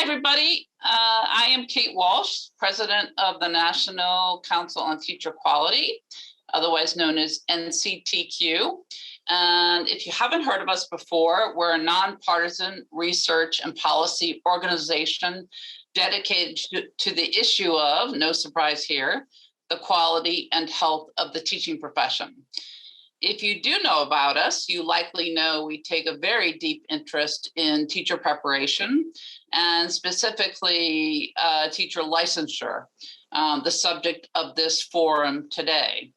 everybody. I am Kate Walsh, president of the National Council on Teacher Quality, otherwise known as NCTQ. And if you haven't heard of us before, we're a nonpartisan research and policy organization dedicated to the issue of, no surprise here, the quality and health of the teaching profession. If you do know about us, you likely know we take a very deep interest in teacher preparation and specifically teacher licensure, the subject of this forum today.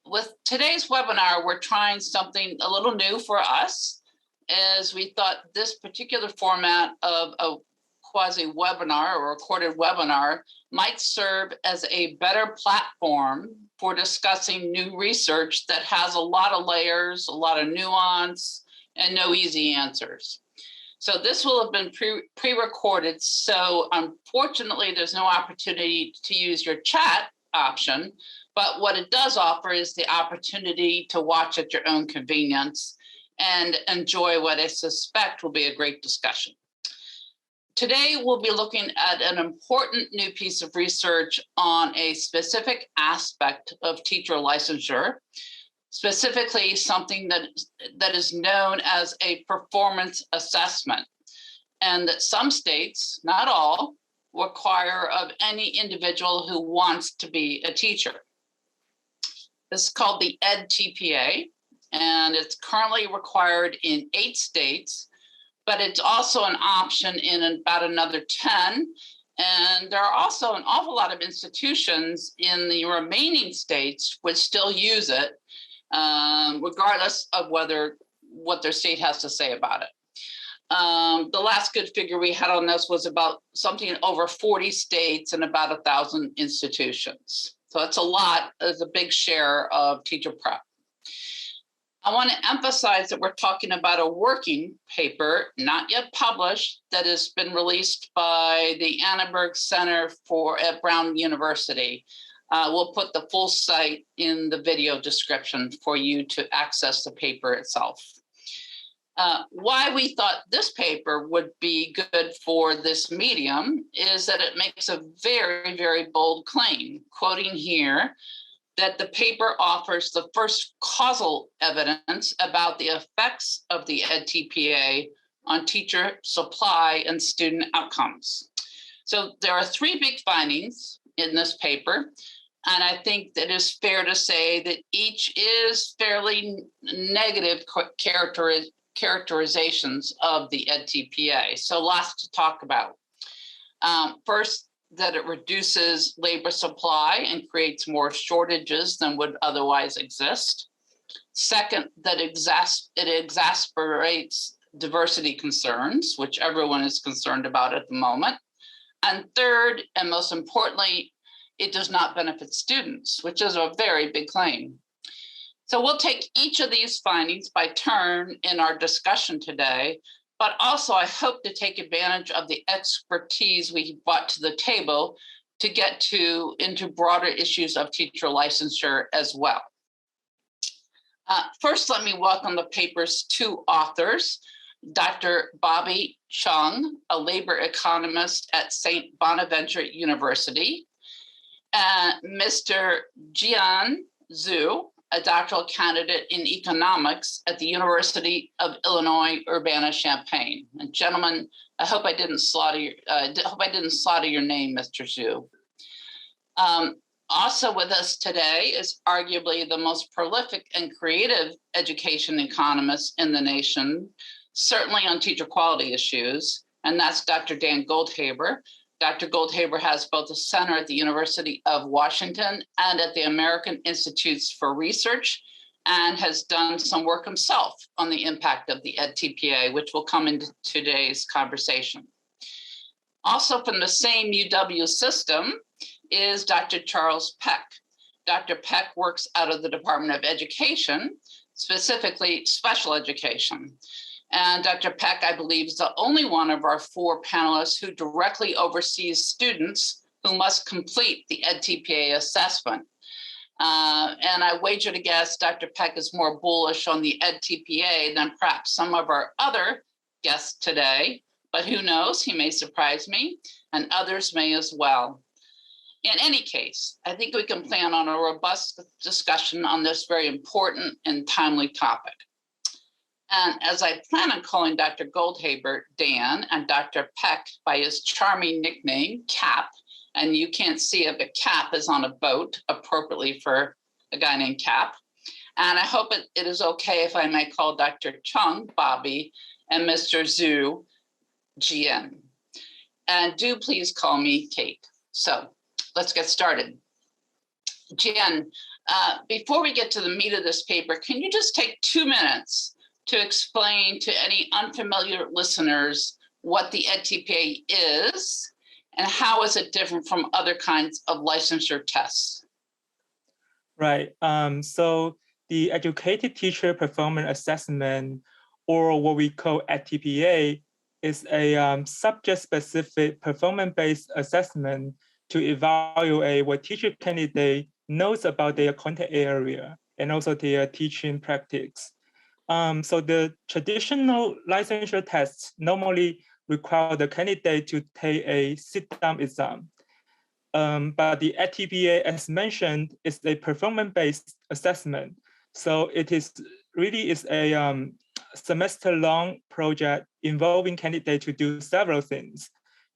With today's webinar, we're trying something a little new for us, as we thought this particular format of a quasi-webinar or recorded webinar might serve as a better platform for discussing new research that has a lot of layers, a lot of nuance, and no easy answers. So this will have been pre-recorded, so unfortunately there's no opportunity to use your chat option, but what it does offer is the opportunity to watch at your own convenience and enjoy what I suspect will be a great discussion. Today, we'll be looking at an important new piece of research on a specific aspect of teacher licensure, specifically something that is known as a performance assessment, and that some states, not all, require of any individual who wants to be a teacher. This is called the edTPA, and it's currently required in 8 states, but it's also an option in about another 10. And there are also an awful lot of institutions in the remaining states which still use it, regardless of what their state has to say about it. The last good figure we had on this was about something over 40 states and about 1,000 institutions. So it's a lot, it's a big share of teacher prep. I want to emphasize that we're talking about a working paper, not yet published, that has been released by the Annenberg Center at Brown University. We'll put the full site in the video description for you to access the paper itself. Why we thought this paper would be good for this medium is that it makes a very, very bold claim, quoting here, that the paper offers the first causal evidence about the effects of the edTPA on teacher supply and student outcomes. So there are 3 big findings in this paper, and I think that it's fair to say that each is fairly negative characterizations of the edTPA. So lots to talk about. First, that it reduces labor supply and creates more shortages than would otherwise exist. Second, that it exacerbates diversity concerns, which everyone is concerned about at the moment. And third, and most importantly, it does not benefit students, which is a very big claim. So we'll take each of these findings by turn in our discussion today, but also I hope to take advantage of the expertise we brought to the table to get into broader issues of teacher licensure as well. First, let me welcome the paper's 2 authors, Dr. Bobby Chung, a labor economist at St. Bonaventure University, and Mr. Jian Zhu, a doctoral candidate in economics at the University of Illinois, Urbana-Champaign. And gentlemen, I hope I didn't slaughter your name, Mr. Zhu. Also with us today is arguably the most prolific and creative education economist in the nation, certainly on teacher quality issues, and that's Dr. Dan Goldhaber. Dr. Goldhaber has both a center at the University of Washington and at the American Institutes for Research, and has done some work himself on the impact of the edTPA, which will come into today's conversation. Also from the same UW system is Dr. Charles Peck. Dr. Peck works out of the Department of Education, specifically special education. And Dr. Peck, I believe, is the only one of our 4 panelists who directly oversees students who must complete the edTPA assessment. And I wager to guess Dr. Peck is more bullish on the edTPA than perhaps some of our other guests today, but who knows, he may surprise me, and others may as well. In any case, I think we can plan on a robust discussion on this very important and timely topic. And as I plan on calling Dr. Goldhaber Dan and Dr. Peck by his charming nickname, Cap, and you can't see it, but Cap is on a boat appropriately for a guy named Cap. And I hope it is okay if I may call Dr. Chung, Bobby, and Mr. Zhu, Jian. And do please call me Kate. So let's get started. Jian, before we get to the meat of this paper, can you just take 2 minutes to explain to any unfamiliar listeners what the edTPA is and how is it different from other kinds of licensure tests? Right. So the Educated Teacher Performance Assessment, or what we call edTPA, is a subject-specific performance-based assessment to evaluate what teacher candidate knows about their content area and also their teaching practice. So the traditional licensure tests normally require the candidate to take a sit-down exam. But the edTPA, as mentioned, is a performance-based assessment. So it is really a semester-long project involving candidates to do several things,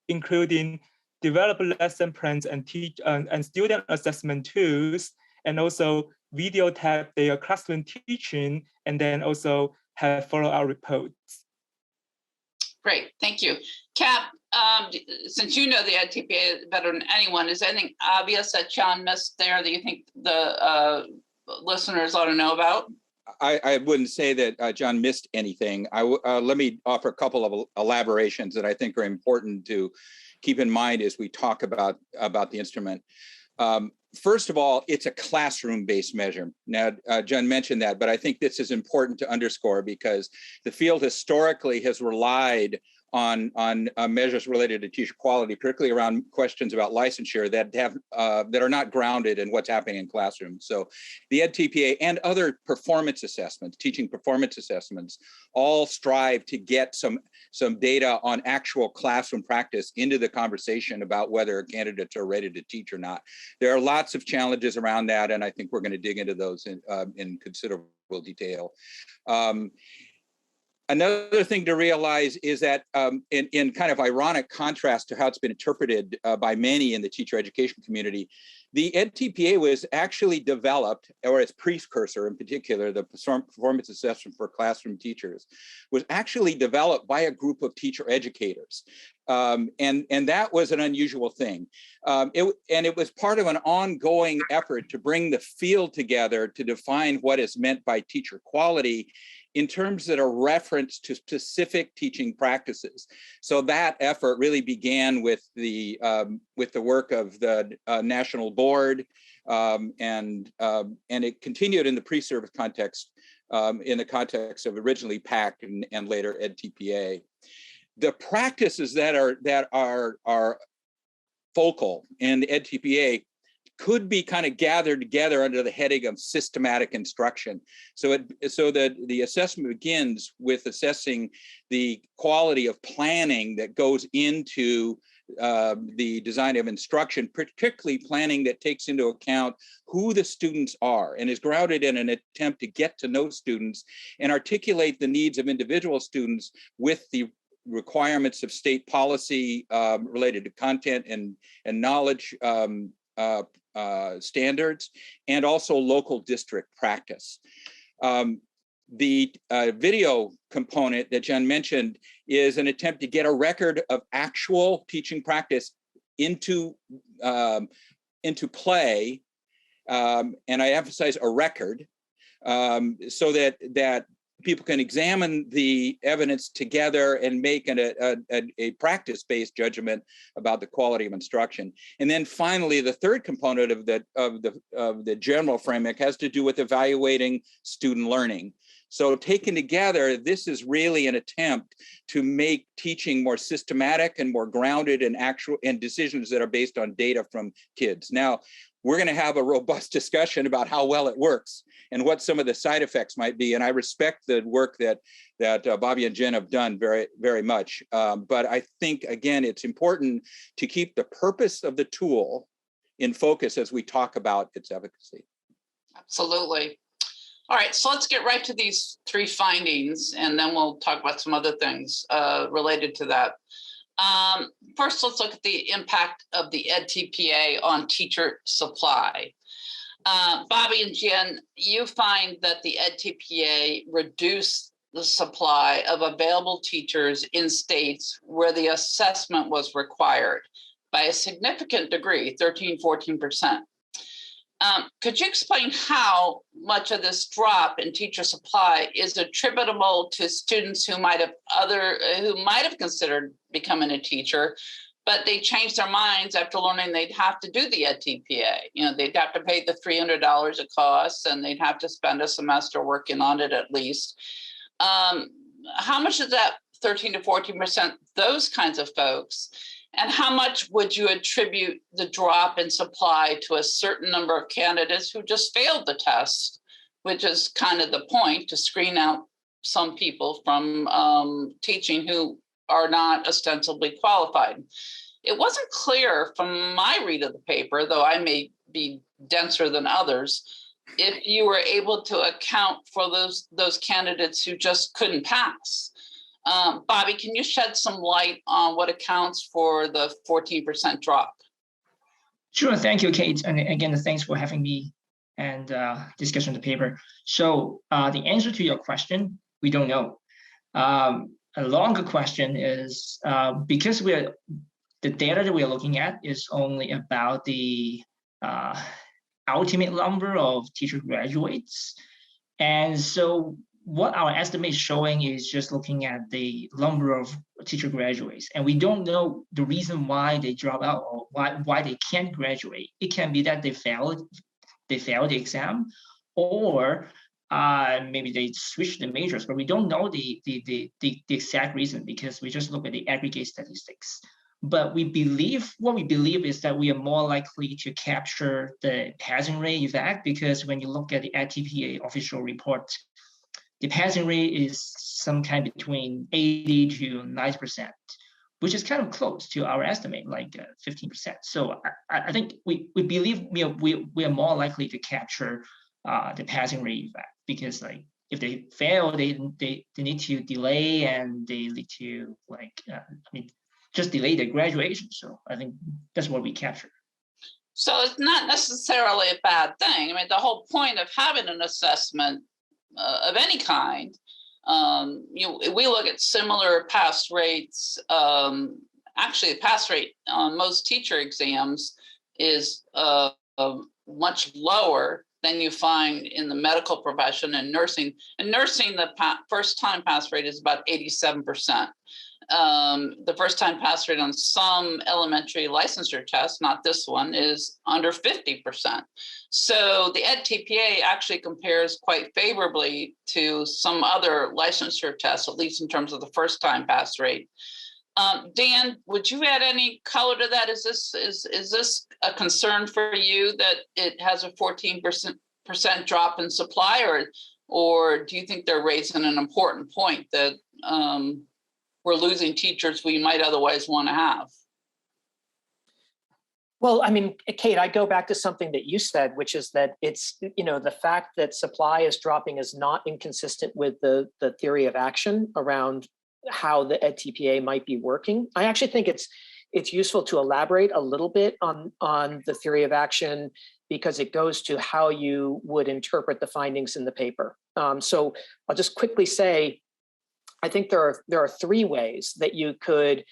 including develop lesson plans and student assessment tools, and also videotape their classroom teaching, and then also have follow-up reports. Great, thank you. Cap, since you know the edTPA better than anyone, is anything obvious that John missed there that you think the listeners ought to know about? I wouldn't say that John missed anything. Let me offer a couple of elaborations that I think are important to keep in mind as we talk about the instrument. First of all, it's a classroom-based measure. Now, John mentioned that, but I think this is important to underscore because the field historically has relied on measures related to teacher quality, particularly around questions about licensure that are not grounded in what's happening in classrooms. So the edTPA and other performance assessments, teaching performance assessments, all strive to get some data on actual classroom practice into the conversation about whether candidates are ready to teach or not. There are lots of challenges around that, and I think we're going to dig into those in considerable detail. Another thing to realize is that in kind of ironic contrast to how it's been interpreted by many in the teacher education community, the edTPA was actually developed, or its precursor in particular, the performance assessment for classroom teachers, was actually developed by a group of teacher educators. And that was an unusual thing. It was part of an ongoing effort to bring the field together to define what is meant by teacher quality in terms that are reference to specific teaching practices. So that effort really began with the work of the National Board, and it continued in the pre-service context, in the context of originally Peck and later edTPA. The practices that are focal in the edTPA could be kind of gathered together under the heading of systematic instruction. So that the assessment begins with assessing the quality of planning that goes into the design of instruction, particularly planning that takes into account who the students are and is grounded in an attempt to get to know students and articulate the needs of individual students with the requirements of state policy related to content and knowledge standards, and also local district practice. The video component that Jen mentioned is an attempt to get a record of actual teaching practice into play, and I emphasize a record, so that people can examine the evidence together and make a practice-based judgment about the quality of instruction. And then finally, the third component of the general framework has to do with evaluating student learning. So taken together, this is really an attempt to make teaching more systematic and more grounded in actual and decisions that are based on data from kids. Now, we're going to have a robust discussion about how well it works and what some of the side effects might be. And I respect the work that Bobby and Jian have done very, very much. But I think, again, it's important to keep the purpose of the tool in focus as we talk about its efficacy. Absolutely. All right, so let's get right to these 3 findings, and then we'll talk about some other things related to that. First, let's look at the impact of the edTPA on teacher supply. Bobby and Jian, you find that the edTPA reduced the supply of available teachers in states where the assessment was required by a significant degree, 13–14%. Could you explain how much of this drop in teacher supply is attributable to students who might have considered becoming a teacher, but they changed their minds after learning they'd have to do the edTPA? You know, they'd have to pay the $300 it costs, and they'd have to spend a semester working on it at least. How much is that 13–14%, those kinds of folks? And how much would you attribute the drop in supply to a certain number of candidates who just failed the test, which is kind of the point, to screen out some people from teaching who are not ostensibly qualified? It wasn't clear from my read of the paper, though I may be denser than others, if you were able to account for those candidates who just couldn't pass. Bobby, can you shed some light on what accounts for the 14% drop? Sure, thank you, Kate. And again, thanks for having me and discussing the paper. So the answer to your question, we don't know. A longer question is because the data that we're looking at is only about the ultimate number of teacher graduates. And so what our estimate is showing is just looking at the number of teacher graduates, and we don't know the reason why they drop out or why they can't graduate. It can be that they failed the exam, or maybe they switched the majors, but we don't know the exact reason because we just look at the aggregate statistics. But what we believe is that we are more likely to capture the passing rate effect, because when you look at the edTPA official report, the passing rate is some kind between 80 to 90%, which is kind of close to our estimate, like 15%. So I think we believe we are more likely to capture the passing rate effect, because like if they fail, they need to delay, and they need to just delay their graduation. So I think that's what we capture. So it's not necessarily a bad thing. I mean, the whole point of having an assessment of any kind, we look at similar pass rates. Actually, the pass rate on most teacher exams is much lower than you find in the medical profession and nursing. In nursing, the first-time pass rate is about 87%. The first-time pass rate on some elementary licensure tests, not this one, is under 50%. So the edTPA actually compares quite favorably to some other licensure tests, at least in terms of the first-time pass rate. Dan, would you add any color to that? Is this a concern for you that it has a 14% drop in supply, or do you think they're raising an important point that we're losing teachers we might otherwise want to have? Well, I mean, Kate, I go back to something that you said, which is that it's, the fact that supply is dropping is not inconsistent with the theory of action around how the edTPA might be working. I actually think it's useful to elaborate a little bit on the theory of action, because it goes to how you would interpret the findings in the paper. So I'll just quickly say, I think there are 3 ways that you could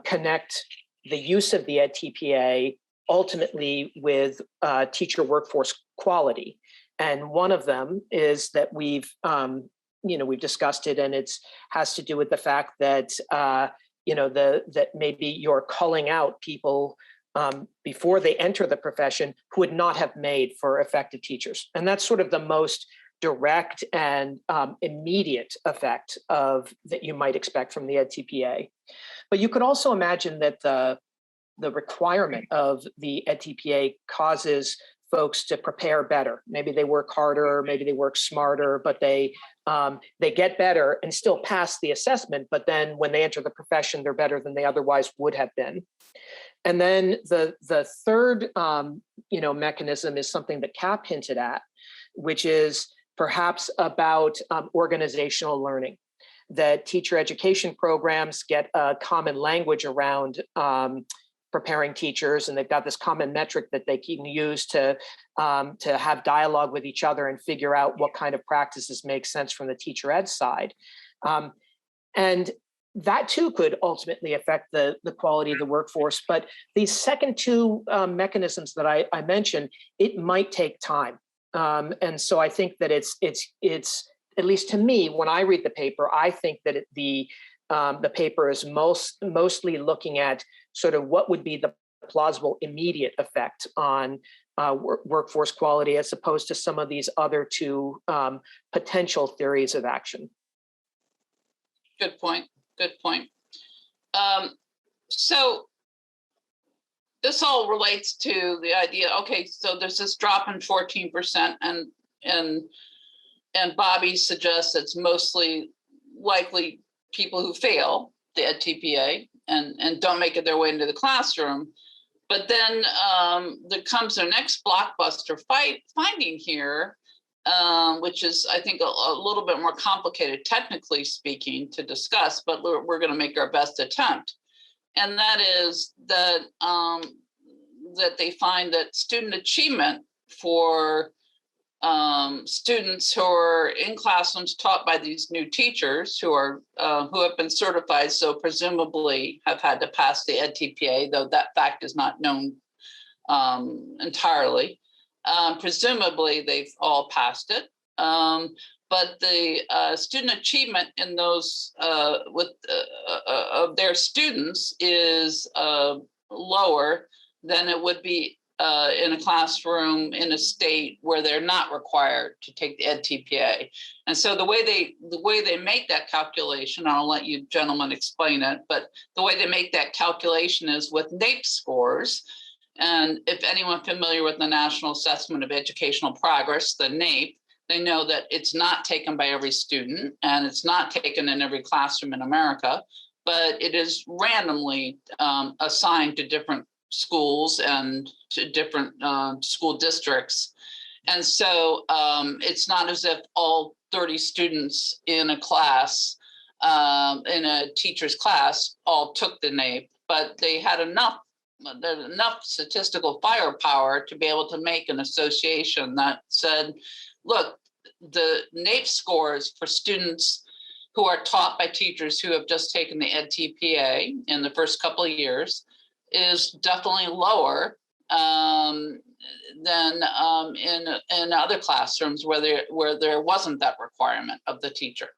connect the use of the edTPA ultimately with teacher workforce quality. And one of them is that we've discussed it, and has to do with the fact that that maybe you're calling out people before they enter the profession who would not have made for effective teachers. And that's sort of the most direct and immediate effect that you might expect from the edTPA. But you could also imagine that the requirement of the edTPA causes folks to prepare better. Maybe they work harder, maybe they work smarter, but they get better and still pass the assessment. But then when they enter the profession, they're better than they otherwise would have been. And then the third mechanism is something that Cap hinted at, which is perhaps about organizational learning. That teacher education programs get a common language around preparing teachers, and they've got this common metric that they can use to have dialogue with each other and figure out what kind of practices make sense from the teacher ed side. And that too could ultimately affect the quality of the workforce. But these second two mechanisms that I mentioned, it might take time. And so I think that it's at least to me, when I read the paper, I think that the paper is mostly looking at sort of what would be the plausible immediate effect on workforce quality, as opposed to some of these other two potential theories of action. Good point. Good point. So this all relates to the idea. Okay, so there's this drop in 14%, and Bobby suggests it's mostly likely people who fail the edTPA and don't make it their way into the classroom. But then there comes their next blockbuster finding here, which is, I think, a little bit more complicated, technically speaking, to discuss, but we're going to make our best attempt. And that is that, that they find that student achievement for students who are in classrooms taught by these new teachers who have been certified, so presumably have had to pass the edTPA, though that fact is not known entirely. Presumably they've all passed it, but the student achievement in those of their students is lower than it would be in a classroom in a state where they're not required to take the edTPA. And so the way they make that calculation, I'll let you gentlemen explain it, but the way they make that calculation is with NAEP scores. And if anyone familiar with the National Assessment of Educational Progress, the NAEP, they know that it's not taken by every student and it's not taken in every classroom in America, but it is randomly assigned to different schools and to different school districts. And so it's not as if all 30 students in a class, in a teacher's class, all took the NAEP, but they had enough statistical firepower to be able to make an association that said, look, the NAEP scores for students who are taught by teachers who have just taken the edTPA in the first couple of years is definitely lower than in other classrooms where there wasn't that requirement of the teacher.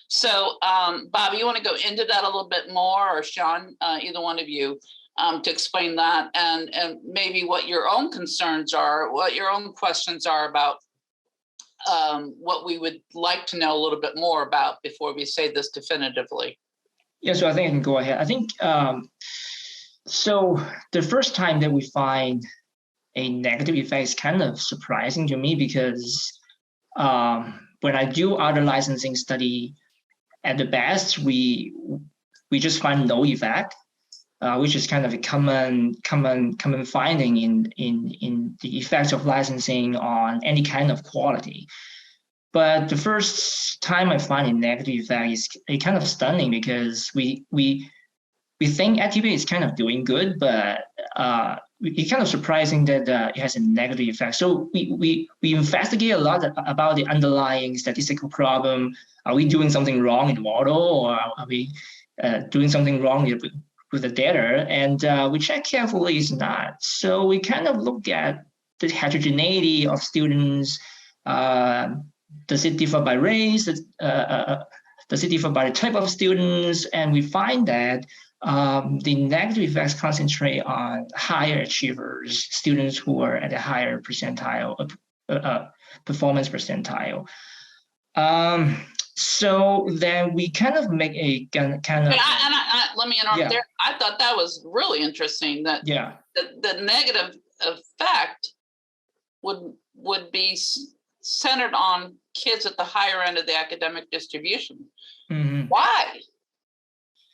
So Bob, you want to go into that a little bit more, or Sean, either one of you, to explain that and maybe what your own concerns are, what your own questions are about what we would like to know a little bit more about before we say this definitively. Yeah, so I think I can go ahead. I think, so the first time that we find a negative effect is kind of surprising to me, because when I do other licensing study, at the best, we just find no effect, which is kind of a common finding in the effects of licensing on any kind of quality. But the first time I find a negative effect is kind of stunning, because we think edTPA is kind of doing good, but it's kind of surprising that it has a negative effect. So we investigate a lot about the underlying statistical problem. Are we doing something wrong in the model, or are we doing something wrong with the data? And we check carefully, it's not. So we kind of look at the heterogeneity of students. Does it differ by race? Does it differ by the type of students? And we find that the negative effects concentrate on higher achievers, students who are at a higher percentile, performance percentile. So then we kind of make a kind of. Let me interrupt Yeah. there. I thought that was really interesting that Yeah. the negative effect would be centered on kids at the higher end of the academic distribution. Mhm. Why?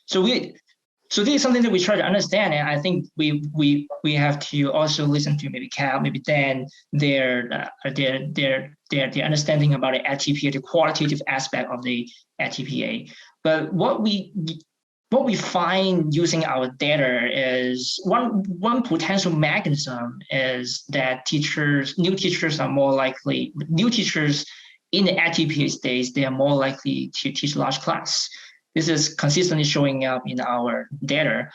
So this is something that we try to understand, and I think we have to also listen to maybe Cal, maybe Dan, their understanding about the edTPA, the qualitative aspect of the edTPA. But what we find using our data is one potential mechanism is that new teachers in the edTPA stage, they are more likely to teach large class. This is consistently showing up in our data.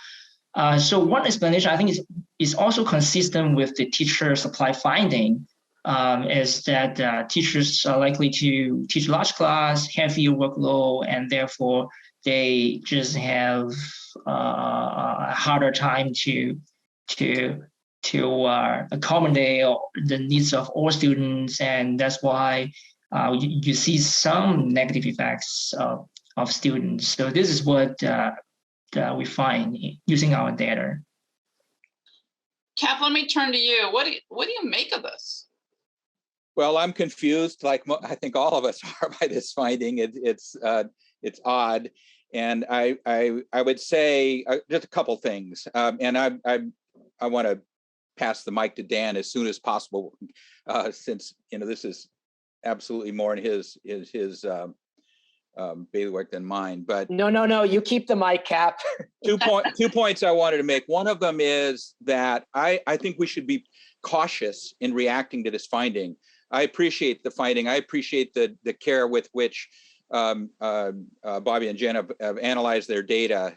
So one explanation I think is also consistent with the teacher supply finding is that teachers are likely to teach large class, heavier workload, and therefore they just have a harder time to accommodate the needs of all students, and that's why you see some negative effects of students. So this is what we find using our data. Cap, let me turn to you. What do you make of this? Well, I'm confused, like I think all of us are, by this finding. It's odd, and I would say just a couple things, and I want to pass the mic to Dan as soon as possible, since this is absolutely more in his bailiwick than mine. But no, you keep the mic, Cap. 2 points I wanted to make. One of them is that I think we should be cautious in reacting to this finding. I appreciate the finding. I appreciate the care with which Bobby and Jian have analyzed their data.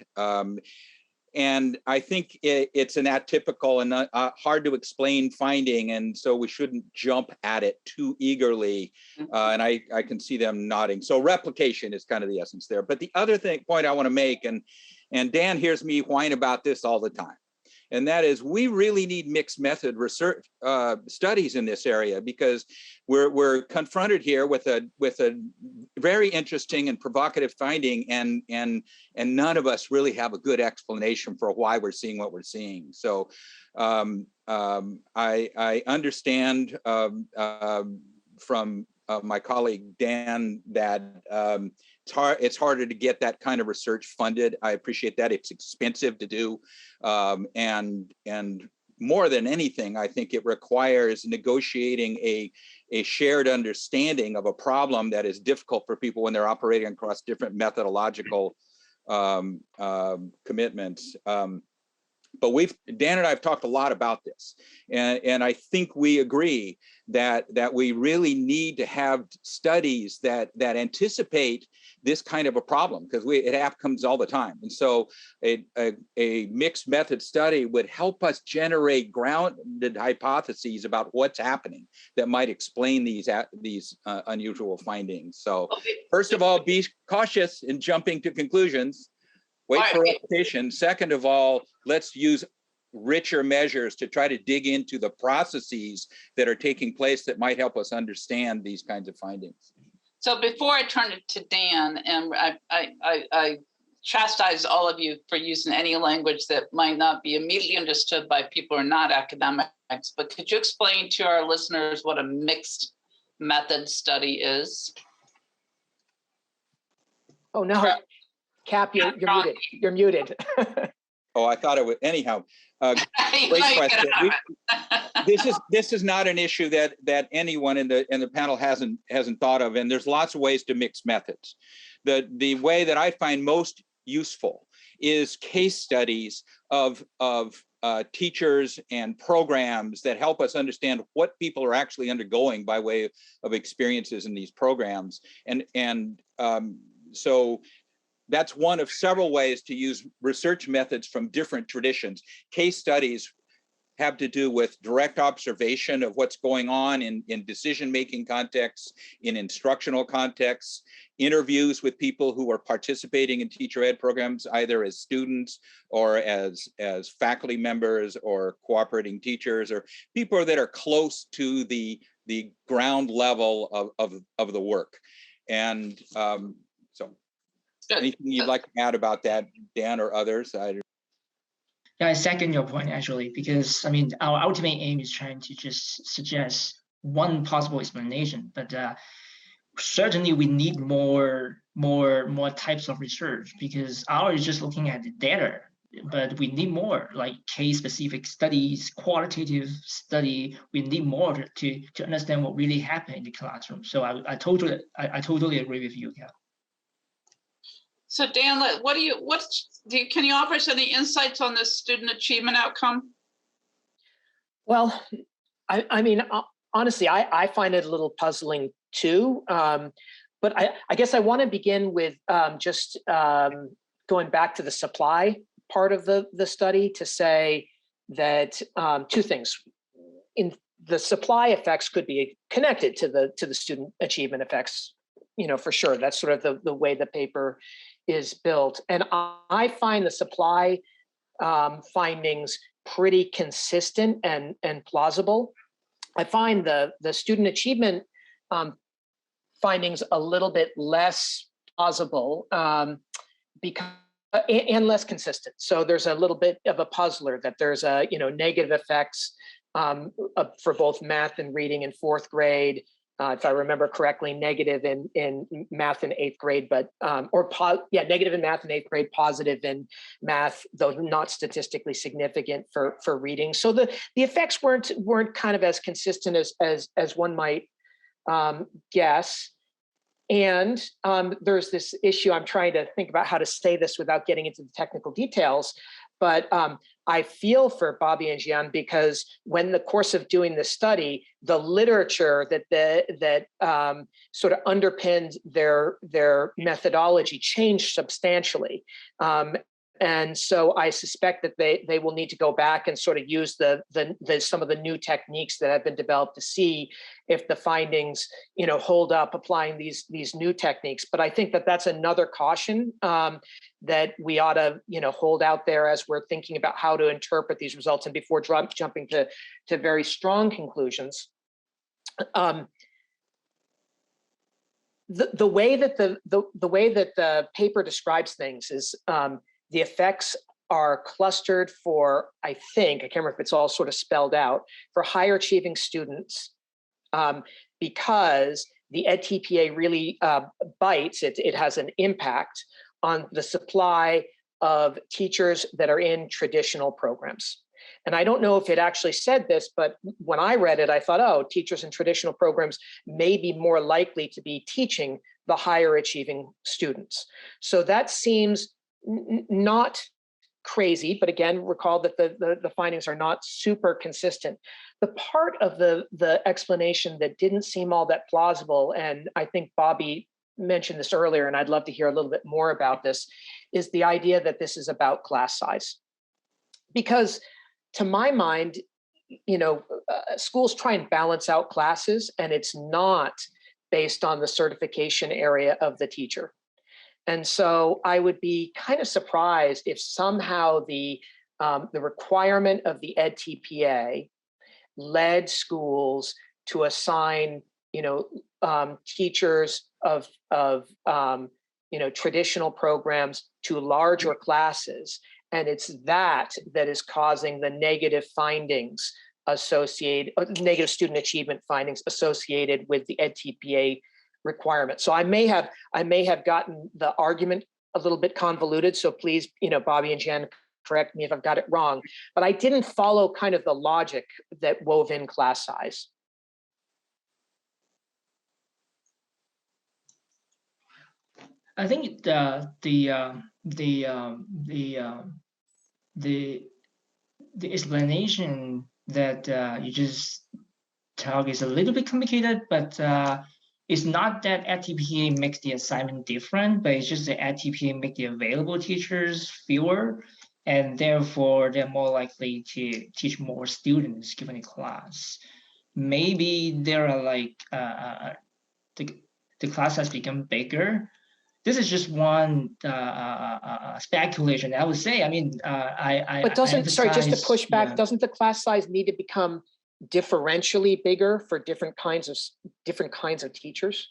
And I think it's an atypical and hard to explain finding, and so we shouldn't jump at it too eagerly. And I can see them nodding. So replication is kind of the essence there. But the other point I want to make, and Dan hears me whine about this all the time, and that is we really need mixed method research studies in this area, because we're confronted here with a very interesting and provocative finding, and none of us really have a good explanation for why we're seeing what we're seeing. So I understand from my colleague Dan that it's harder to get that kind of research funded. I appreciate that. It's expensive to do, and more than anything, I think it requires negotiating a shared understanding of a problem that is difficult for people when they're operating across different methodological commitments. But Dan and I have talked a lot about this, and I think we agree that we really need to have studies that anticipate this kind of a problem, because it happens all the time. And so a mixed method study would help us generate grounded hypotheses about what's happening that might explain these unusual findings. So first of all, be cautious in jumping to conclusions. Wait for replication. Second of all, let's use richer measures to try to dig into the processes that are taking place that might help us understand these kinds of findings. So before I turn it to Dan, and I chastise all of you for using any language that might not be immediately understood by people who are not academics, but could you explain to our listeners what a mixed method study is? Oh, no. Cap, you're muted. You're muted. Oh, I thought it would. Anyhow, great question. This is not an issue that anyone in the panel hasn't thought of, and there's lots of ways to mix methods. The way that I find most useful is case studies of teachers and programs that help us understand what people are actually undergoing by way of experiences in these programs, and so that's one of several ways to use research methods from different traditions. Case studies have to do with direct observation of what's going on in decision-making contexts, in instructional contexts, interviews with people who are participating in teacher ed programs, either as students or as faculty members or cooperating teachers, or people that are close to the ground level of the work. And so Good. anything you'd like to add about that, Dan or others? Yeah, I second your point actually, because I mean, our ultimate aim is trying to just suggest one possible explanation, but certainly we need more types of research, because ours is just looking at the data, but we need more like case-specific studies, qualitative study. We need more to understand what really happened in the classroom. So I totally agree with you, Cal. So Dan, can you offer us any insights on this student achievement outcome? Well, I mean, honestly, I find it a little puzzling too. But I guess I want to begin with just going back to the supply part of the study to say that two things. In the supply effects could be connected to the student achievement effects, for sure. That's sort of the way the paper is built. And I find the supply findings pretty consistent and plausible. I find the student achievement findings a little bit less plausible because and less consistent. So there's a little bit of a puzzler that there's a negative effects for both math and reading in 4th grade. If I remember correctly, negative in math in 8th grade, but negative in math in 8th grade, positive in math, though not statistically significant for reading. So the effects weren't kind of as consistent as one might guess. And there's this issue. I'm trying to think about how to say this without getting into the technical details, but I feel for Bobby and Jian, because when the course of doing this study, the literature that sort of underpinned their methodology changed substantially. And so I suspect that they will need to go back and sort of use some of the new techniques that have been developed to see if the findings, hold up applying these new techniques. But I think that that's another caution that we ought to, hold out there as we're thinking about how to interpret these results, and before jumping to very strong conclusions. The way that the paper describes things is the effects are clustered for, I can't remember if it's all sort of spelled out, for higher achieving students, because the edTPA really bites, it has an impact on the supply of teachers that are in traditional programs. And I don't know if it actually said this, but when I read it, I thought, oh, teachers in traditional programs may be more likely to be teaching the higher achieving students. So that seems not crazy, but again, recall that the findings are not super consistent. The part of the explanation that didn't seem all that plausible, and I think Bobby mentioned this earlier, and I'd love to hear a little bit more about this, is the idea that this is about class size. Because to my mind, schools try and balance out classes, and it's not based on the certification area of the teacher. And so I would be kind of surprised if somehow the requirement of the edTPA led schools to assign, teachers of traditional programs to larger classes, and it's that is causing the negative findings negative student achievement findings associated with the edTPA requirement. So I may have gotten the argument a little bit convoluted. So please, Bobby and Jian, correct me if I've got it wrong, but I didn't follow kind of the logic that wove in class size. I think the explanation that you just talk is a little bit complicated, but it's not that edTPA makes the assignment different, but it's just that edTPA make the available teachers fewer, and therefore they're more likely to teach more students given a class. Maybe there are like the class has become bigger. This is just one speculation, I would say. I mean, but just to push back, doesn't the class size need to become differentially bigger for different kinds of teachers?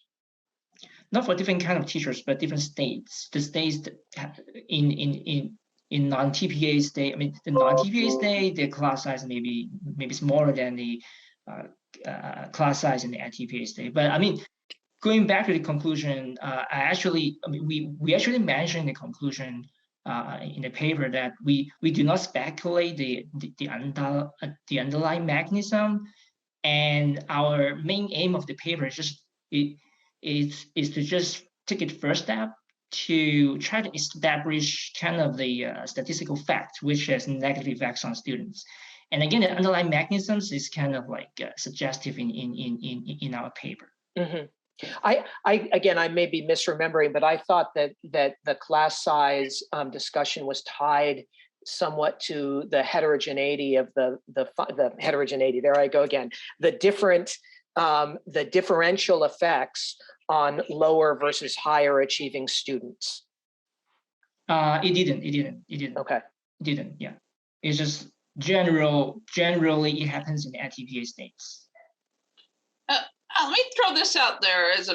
not for different kind of teachers, but different states. The states in non-TPA state, I mean, the non-TPA state, the class size maybe smaller than the class size in the edTPA state. But I mean, going back to the conclusion, we actually mentioned in the conclusion in the paper that we do not speculate the underlying mechanism, and our main aim of the paper is to just take it first step to try to establish kind of the statistical fact which has negative effects on students. And again, the underlying mechanisms is kind of like suggestive in our paper. Mm-hmm. I may be misremembering, but I thought that the class size discussion was tied somewhat to the heterogeneity of the heterogeneity. There I go again. The differential effects on lower versus higher achieving students. It didn't. Okay. It didn't. Yeah. It's just generally it happens in edTPA states. Let me throw this out there as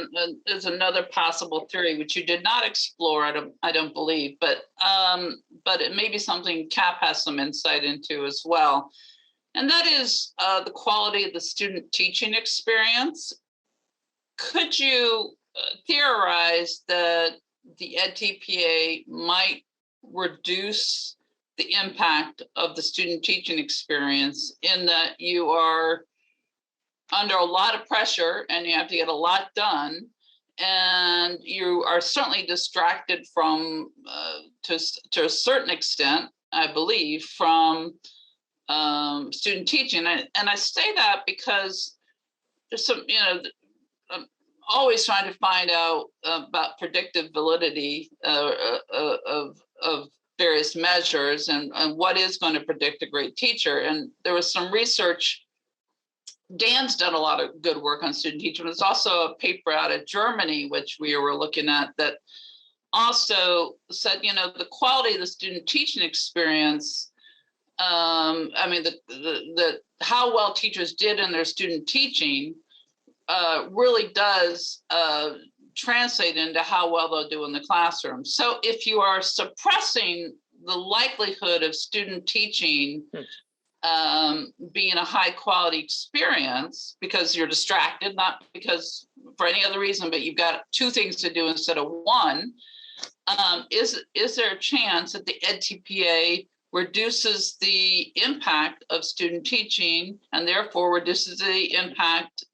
another possible theory, which you did not explore, I don't believe, but it may be something Cap has some insight into as well. And that is the quality of the student teaching experience. Could you theorize that the edTPA might reduce the impact of the student teaching experience in that you are under a lot of pressure and you have to get a lot done, and you are certainly distracted from, to a certain extent, I believe, from student teaching. And I say that because there's some, I'm always trying to find out about predictive validity of various measures and what is going to predict a great teacher. And there was some research. Dan's done a lot of good work on student teaching. There's also a paper out of Germany, which we were looking at, that also said, the quality of the student teaching experience, I mean, the how well teachers did in their student teaching really does translate into how well they'll do in the classroom. So if you are suppressing the likelihood of student teaching being a high quality experience because you're distracted, not because for any other reason, but you've got two things to do instead of one, is there a chance that the edTPA reduces the impact of student teaching and therefore reduces the impact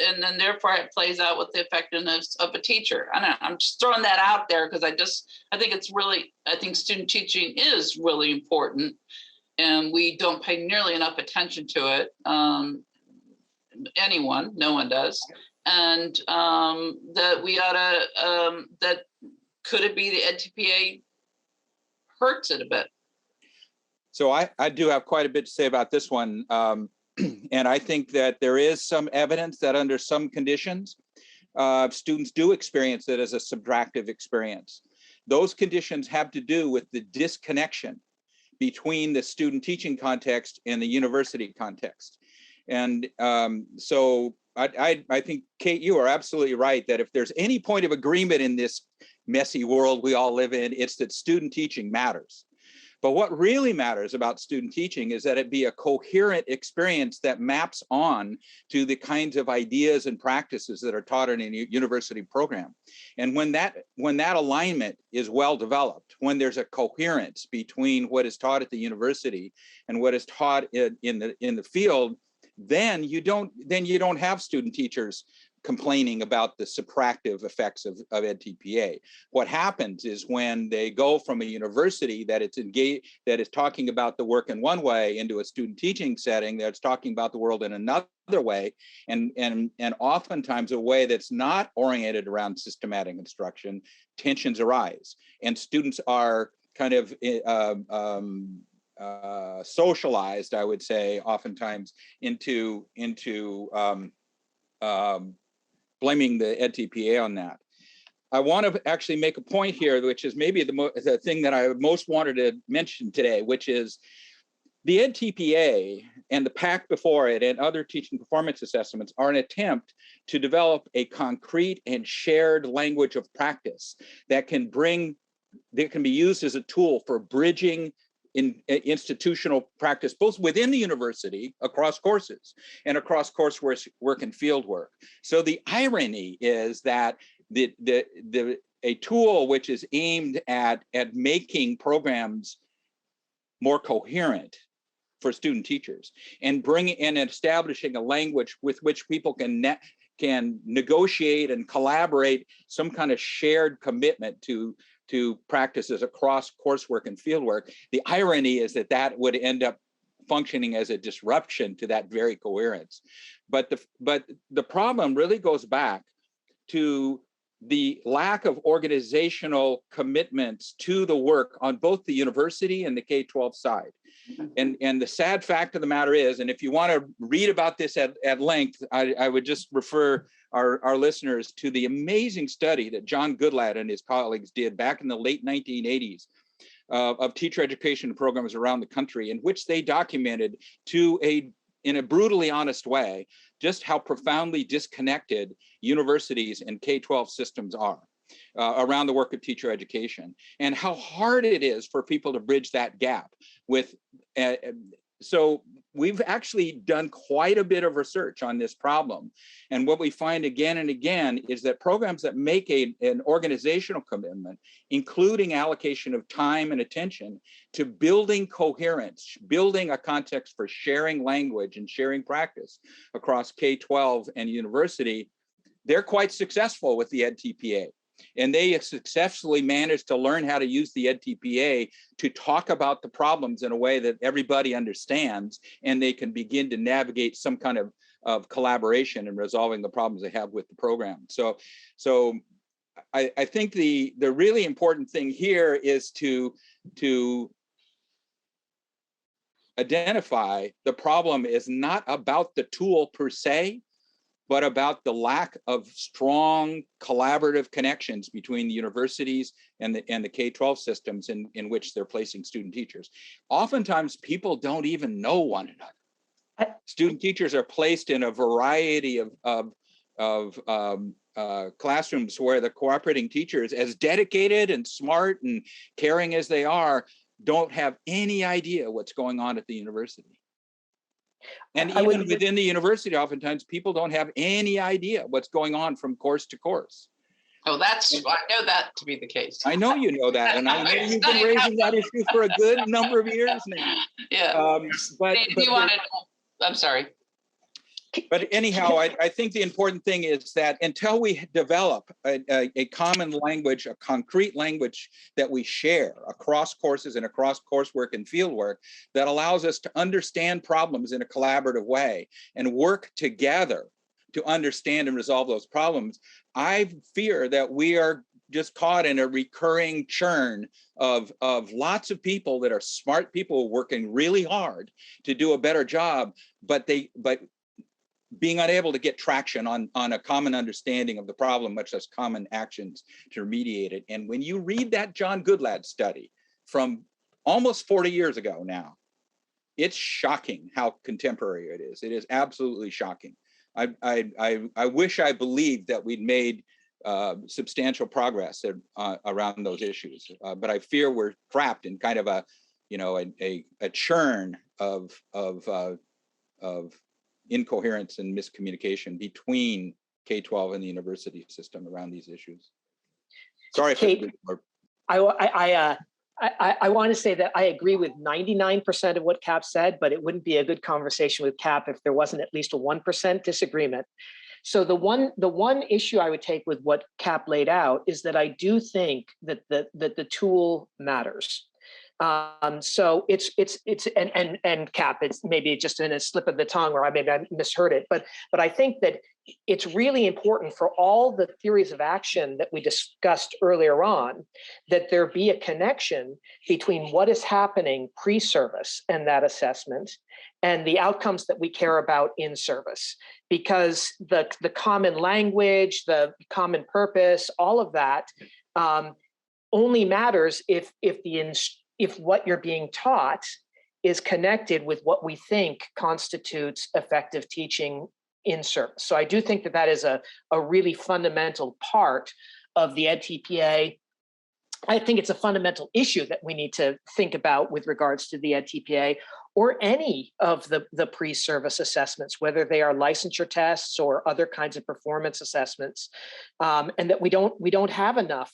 and then therefore it plays out with the effectiveness of a teacher? I don't know, I'm just throwing that out there because I think student teaching is really important. And we don't pay nearly enough attention to it. No one does. And that we ought to, that could it be the edTPA hurts it a bit? So I do have quite a bit to say about this one. And I think that there is some evidence that under some conditions, students do experience it as a subtractive experience. Those conditions have to do with the disconnection between the student teaching context and the university context. And so I think, Kate, you are absolutely right that if there's any point of agreement in this messy world we all live in, it's that student teaching matters. But what really matters about student teaching is that it be a coherent experience that maps on to the kinds of ideas and practices that are taught in a university program. And when that alignment is well developed, when there's a coherence between what is taught at the university and what is taught in the field, then you don't have student teachers complaining about the subtractive effects of edTPA. What happens is when they go from a university that is talking about the work in one way into a student teaching setting that's talking about the world in another way, and oftentimes a way that's not oriented around systematic instruction, tensions arise, and students are kind of socialized, I would say, oftentimes into blaming the edTPA on that. I want to actually make a point here, which is maybe the thing that I most wanted to mention today, which is the edTPA the Peck before it and other teaching performance assessments are an attempt to develop a concrete and shared language of practice that can be used as a tool for bridging in institutional practice, both within the university, across courses, and across coursework and field work. So the irony is that a tool which is aimed at making programs more coherent for student teachers and establishing a language with which people can negotiate and collaborate some kind of shared commitment to practices across coursework and fieldwork. The irony is that would end up functioning as a disruption to that very coherence. But the problem really goes back to the lack of organizational commitments to the work on both the university and the K-12 side. And the sad fact of the matter is, and if you want to read about this at length, I would just refer our listeners to the amazing study that Goodlad and his colleagues did back in the late 1980s of teacher education programs around the country, in which they documented in a brutally honest way just how profoundly disconnected universities and K-12 systems are around the work of teacher education, and how hard it is for people to bridge that gap with. So we've actually done quite a bit of research on this problem. And what we find again and again is that programs that make an organizational commitment, including allocation of time and attention to building coherence, building a context for sharing language and sharing practice across K-12 and university, they're quite successful with the edTPA. And they successfully managed to learn how to use the edTPA to talk about the problems in a way that everybody understands, and they can begin to navigate some kind of collaboration in resolving the problems they have with the program. So I think the really important thing here is to identify the problem is not about the tool per se, but about the lack of strong collaborative connections between the universities and the K-12 systems in which they're placing student teachers. Oftentimes, people don't even know one another. Student teachers are placed in a variety of classrooms where the cooperating teachers, as dedicated and smart and caring as they are, don't have any idea what's going on at the university. And even within the university, oftentimes people don't have any idea what's going on from course to course. Oh, I know that to be the case. I know you know that, and I know you've been raising that issue for a good number of years now. Yeah. I'm sorry. But anyhow, I think the important thing is that until we develop a common language, a concrete language that we share across courses and across coursework and fieldwork that allows us to understand problems in a collaborative way and work together to understand and resolve those problems, I fear that we are just caught in a recurring churn of lots of people that are smart people working really hard to do a better job, but being unable to get traction on a common understanding of the problem, much less common actions to remediate it. And when you read that Goodlad study from almost 40 years ago now, it's shocking how contemporary it is. It is absolutely shocking. I wish I believed that we'd made substantial progress around those issues, but I fear we're trapped in kind of a churn of incoherence and miscommunication between K-12 and the university system around these issues. Sorry, Kate, I want to say that I agree with 99% of what Cap said, but it wouldn't be a good conversation with Cap if there wasn't at least a 1% disagreement. So the one issue I would take with what Cap laid out is that I do think that the tool matters. So it's Cap, it's maybe just in a slip of the tongue, or maybe I misheard it, but I think that it's really important for all the theories of action that we discussed earlier on, that there be a connection between what is happening pre-service and that assessment and the outcomes that we care about in service, because the common language, the common purpose, all of that only matters if what you're being taught is connected with what we think constitutes effective teaching in service. So I do think that that is a really fundamental part of the edTPA. I think it's a fundamental issue that we need to think about with regards to the edTPA or any of the pre-service assessments, whether they are licensure tests or other kinds of performance assessments, and that we don't have enough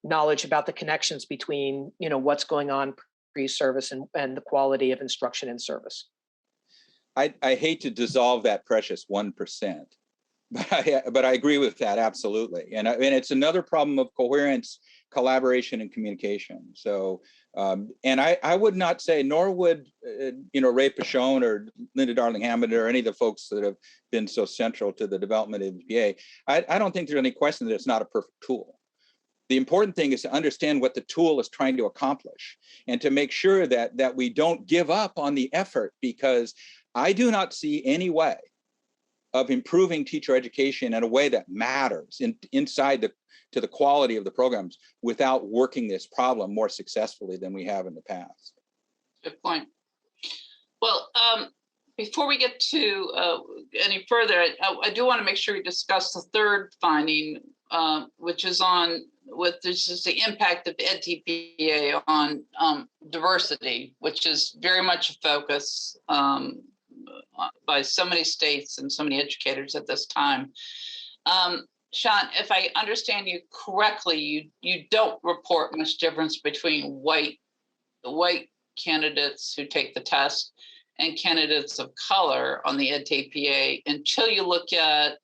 knowledge about the connections between what's going on pre-service and the quality of instruction in service. I hate to dissolve that precious 1%, but I agree with that absolutely, and it's another problem of coherence, collaboration, and communication. So, and I would not say, nor would Ray Pichon or Linda Darling-Hammond or any of the folks that have been so central to the development of the EPA. I don't think there's any question that it's not a perfect tool. The important thing is to understand what the tool is trying to accomplish and to make sure that we don't give up on the effort, because I do not see any way of improving teacher education in a way that matters inside to the quality of the programs without working this problem more successfully than we have in the past. Good point. Well, before we get to any further, I do want to make sure we discuss the third finding, which is the impact of edTPA on diversity, which is very much a focus by so many states and so many educators at this time. Jian, if I understand you correctly, you don't report much difference between white candidates who take the test and candidates of color on the edTPA until you look at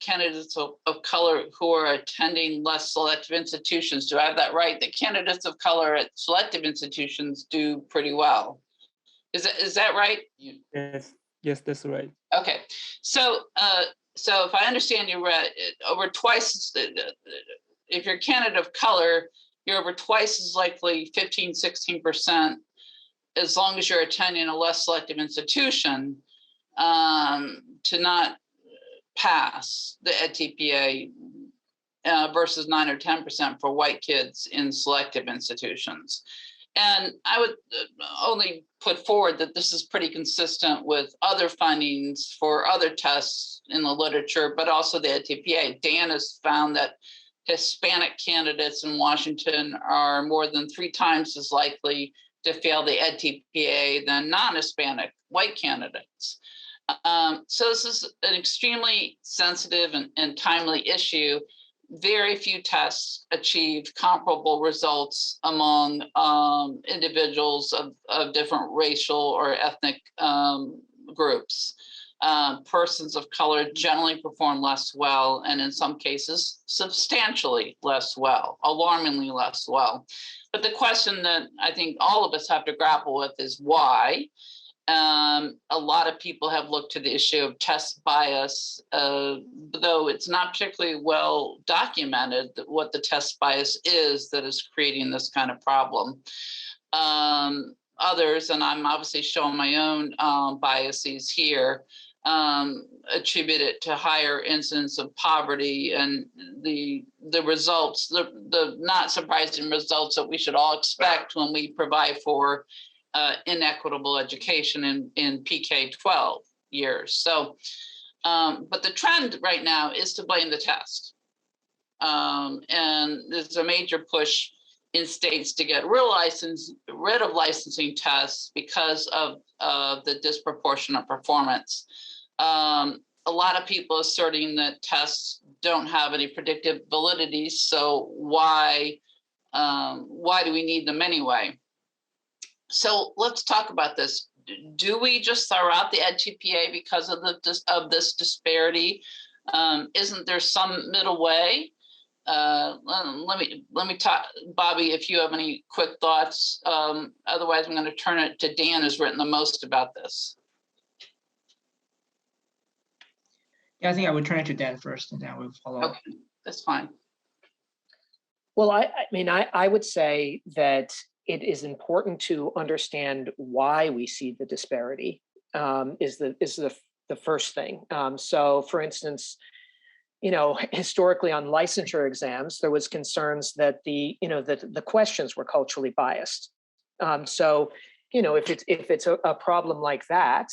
candidates of color who are attending less selective institutions. Do I have that right? The candidates of color at selective institutions do pretty well. Is that right? Yes, that's right. Okay, so if I understand you right, over twice, if you're a candidate of color, you're over twice as likely, 15-16%, as long as you're attending a less selective institution, to not pass the edTPA versus 9 or 10% for white kids in selective institutions. And I would only put forward that this is pretty consistent with other findings for other tests in the literature, but also the edTPA. Dan has found that Hispanic candidates in Washington are more than 3 times as likely to fail the edTPA than non-Hispanic white candidates. So this is an extremely sensitive and timely issue. Very few tests achieve comparable results among individuals of different racial or ethnic groups. Persons of color generally perform less well, and in some cases, substantially less well, alarmingly less well. But the question that I think all of us have to grapple with is why. A lot of people have looked to the issue of test bias, though it's not particularly well documented what the test bias is that is creating this kind of problem. Others, and I'm obviously showing my own biases here, attribute it to higher incidence of poverty and the results, the not surprising results that we should all expect when we provide for inequitable education in PK-12 years. So, but the trend right now is to blame the test. And there's a major push in states to get rid of licensing tests because of the disproportionate performance. A lot of people asserting that tests don't have any predictive validity, so why do we need them anyway? So let's talk about this. Do we just throw out the edTPA because of this disparity? Isn't there some middle way? Let me talk, Bobby, if you have any quick thoughts. Otherwise, I'm going to turn it to Dan, who's written the most about this. Yeah, I think I would turn it to Dan first, and then we'll follow up. Okay, that's fine. Well, I would say that it is important to understand why we see the disparity. Is the first thing. So, for instance, historically on licensure exams, there was concerns that the questions were culturally biased. So, you know, if it's a problem like that,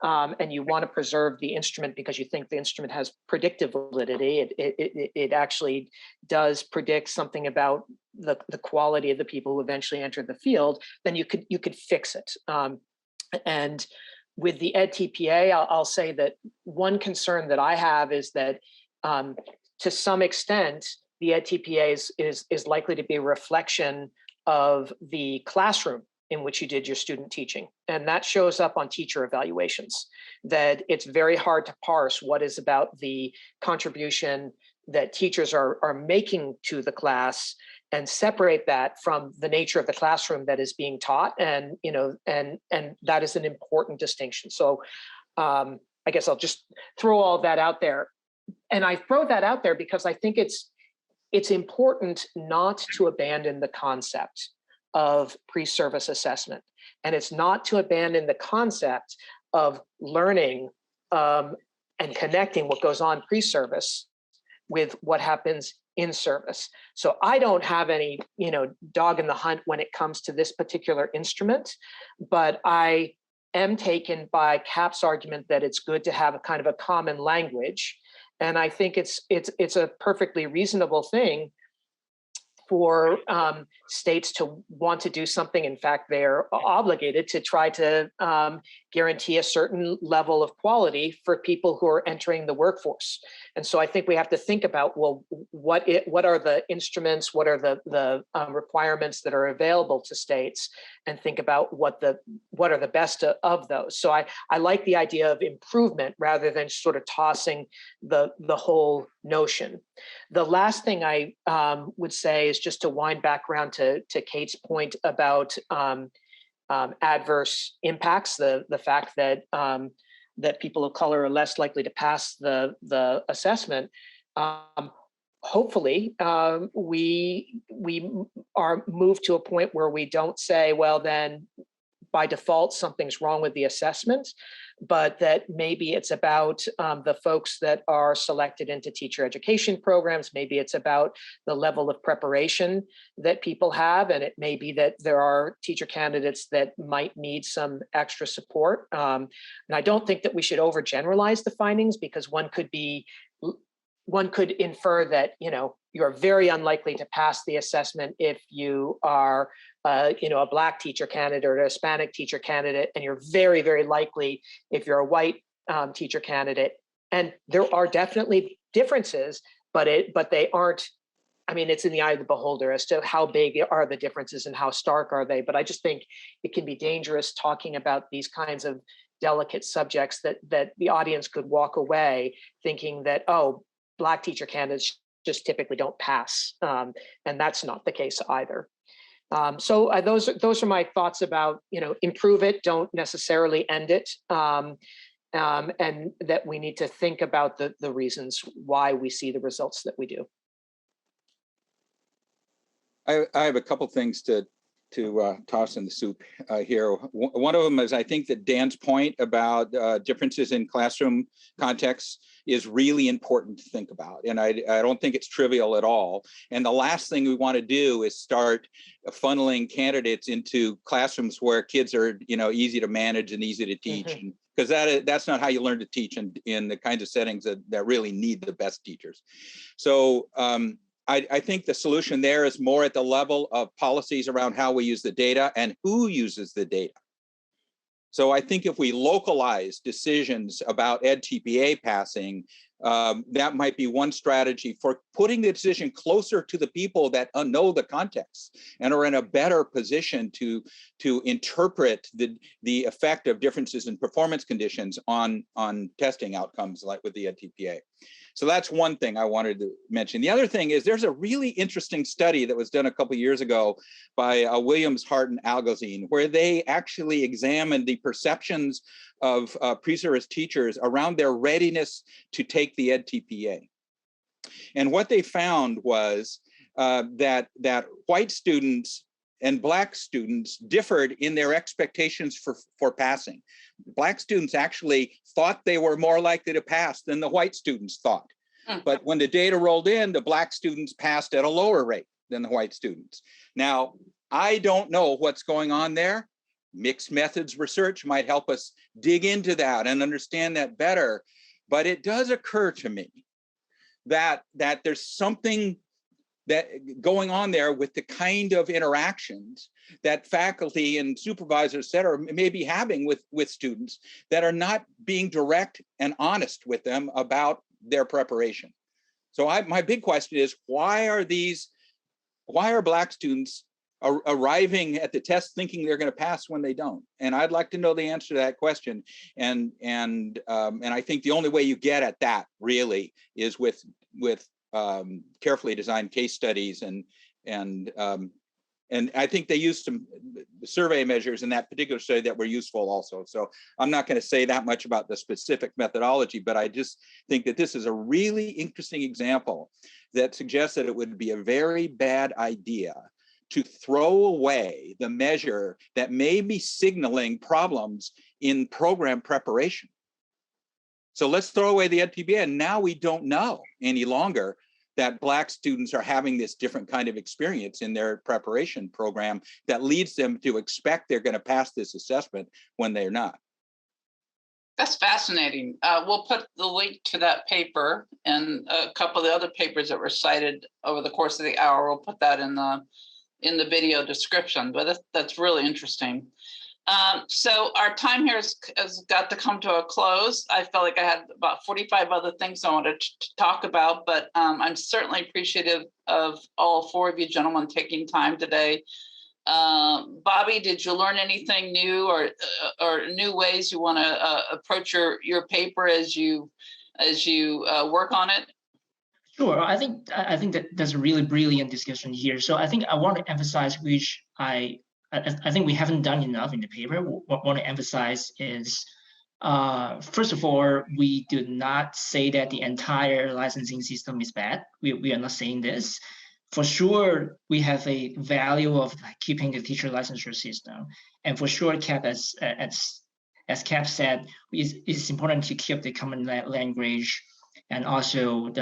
and you want to preserve the instrument because you think the instrument has predictive validity, it actually does predict something about the quality of the people who eventually enter the field, then you could fix it. And with the edTPA, I'll say that one concern that I have is that to some extent, the edTPA is likely to be a reflection of the classroom in which you did your student teaching. And that shows up on teacher evaluations, that it's very hard to parse what is about the contribution that teachers are making to the class and separate that from the nature of the classroom that is being taught. And, you know, and that is an important distinction. So I guess I'll just throw all that out there. And I throw that out there because I think it's important not to abandon the concept of pre-service assessment. And it's not to abandon the concept of learning and connecting what goes on pre-service with what happens in service. So I don't have any, you know, dog in the hunt when it comes to this particular instrument, but I am taken by CAP's argument that it's good to have a kind of a common language. And I think it's a perfectly reasonable thing for states to want to do something. In fact, they're obligated to try to guarantee a certain level of quality for people who are entering the workforce. And so I think we have to think about, well, what are the instruments, what are the requirements that are available to states, and think about what are the best of those. So I like the idea of improvement rather than sort of tossing the whole notion. The last thing I would say is just to wind back around to Kate's point about adverse impacts, the fact that that people of color are less likely to pass the assessment. Hopefully, we are moved to a point where we don't say, well, then by default, something's wrong with the assessment, but that maybe it's about the folks that are selected into teacher education programs. Maybe it's about the level of preparation that people have. And it may be that there are teacher candidates that might need some extra support. And I don't think that we should overgeneralize the findings, because one could infer that, you know, you're very unlikely to pass the assessment if you are you know, a Black teacher candidate or a Hispanic teacher candidate, and you're very, very likely if you're a white teacher candidate. And there are definitely differences, but they aren't, I mean, it's in the eye of the beholder as to how big are the differences and how stark are they. But I just think it can be dangerous talking about these kinds of delicate subjects that the audience could walk away thinking that, oh, Black teacher candidates just typically don't pass. And that's not the case either. So those are my thoughts about, you know, improve it, don't necessarily end it, and that we need to think about the reasons why we see the results that we do. I have a couple things to toss in the soup here. One of them is, I think that Dan's point about differences in classroom contexts is really important to think about. And I don't think it's trivial at all. And the last thing we want to do is start funneling candidates into classrooms where kids are, you know, easy to manage and easy to teach. Because that's not how you learn to teach in the kinds of settings that really need the best teachers. So I think the solution there is more at the level of policies around how we use the data and who uses the data. So I think if we localize decisions about edTPA passing, that might be one strategy for putting the decision closer to the people that know the context and are in a better position to interpret the effect of differences in performance conditions on testing outcomes, like with the edTPA. So that's one thing I wanted to mention. The other thing is there's a really interesting study that was done a couple of years ago by Williams, Hart, and Algozine, where they actually examined the perceptions of pre-service teachers around their readiness to take the edTPA. And what they found was that white students and Black students differed in their expectations for passing. Black students actually thought they were more likely to pass than the white students thought. But when the data rolled in, the Black students passed at a lower rate than the white students. Now, I don't know what's going on there. Mixed methods research might help us dig into that and understand that better. But it does occur to me that there's something that going on there with the kind of interactions that faculty and supervisors, et cetera, may be having with students that are not being direct and honest with them about their preparation. So my big question is, why are Black students arriving at the test thinking they're going to pass when they don't? And I'd like to know the answer to that question. And I think the only way you get at that really is with carefully designed case studies, and I think they used some survey measures in that particular study that were useful also. So I'm not going to say that much about the specific methodology, but I just think that this is a really interesting example that suggests that it would be a very bad idea to throw away the measure that may be signaling problems in program preparation. So let's throw away the edTPA, and now we don't know any longer that Black students are having this different kind of experience in their preparation program that leads them to expect they're going to pass this assessment when they're not. That's fascinating. We'll put the link to that paper and a couple of the other papers that were cited over the course of the hour. We'll put that in the video description, but that's really interesting. So our time here has got to come to a close. I felt like I had about 45 other things I wanted to talk about, but I'm certainly appreciative of all four of you gentlemen taking time today. Bobby, did you learn anything new or new ways you want to approach your paper as you work on it? Sure. I think that there's a really brilliant discussion here. So I think I want to emphasize, which I think we haven't done enough in the paper. What I want to emphasize is, first of all, we do not say that the entire licensing system is bad. We are not saying this. For sure, we have a value of keeping the teacher licensure system. And for sure, Cap, as Cap said, it's important to keep the common language and also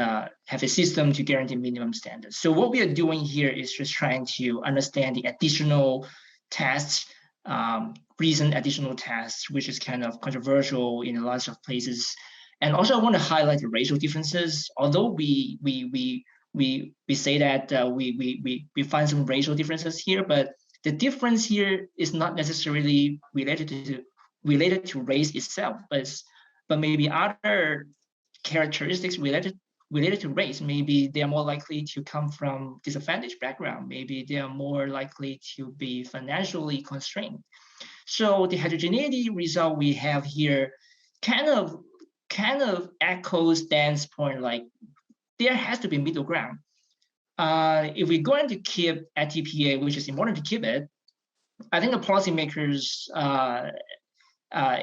have a system to guarantee minimum standards. So what we are doing here is just trying to understand the additional tests, recent additional tests, which is kind of controversial in lots of places. And also I want to highlight the racial differences. Although we say that we find some racial differences here, but the difference here is not necessarily related to race itself, but maybe other characteristics related to race. Maybe they are more likely to come from disadvantaged background. Maybe they are more likely to be financially constrained. So the heterogeneity result we have here kind of echoes Dan's point, like there has to be middle ground. If we're going to keep edTPA, which is important to keep it, I think the policymakers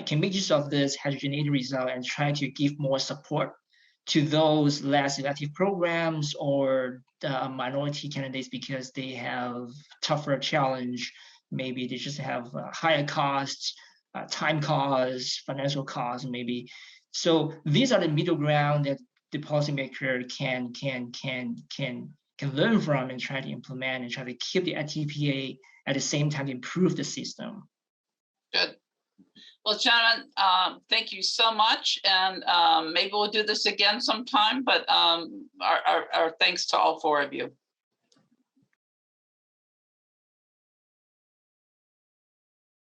can make use of this heterogeneity result and try to give more support to those less elective programs or minority candidates because they have tougher challenge. Maybe they just have higher costs, time costs, financial costs, maybe. So these are the middle ground that the policymaker can learn from and try to implement and try to keep the edTPA at the same time improve the system. Good. Well, gentlemen, thank you so much. And maybe we'll do this again sometime, but our thanks to all four of you.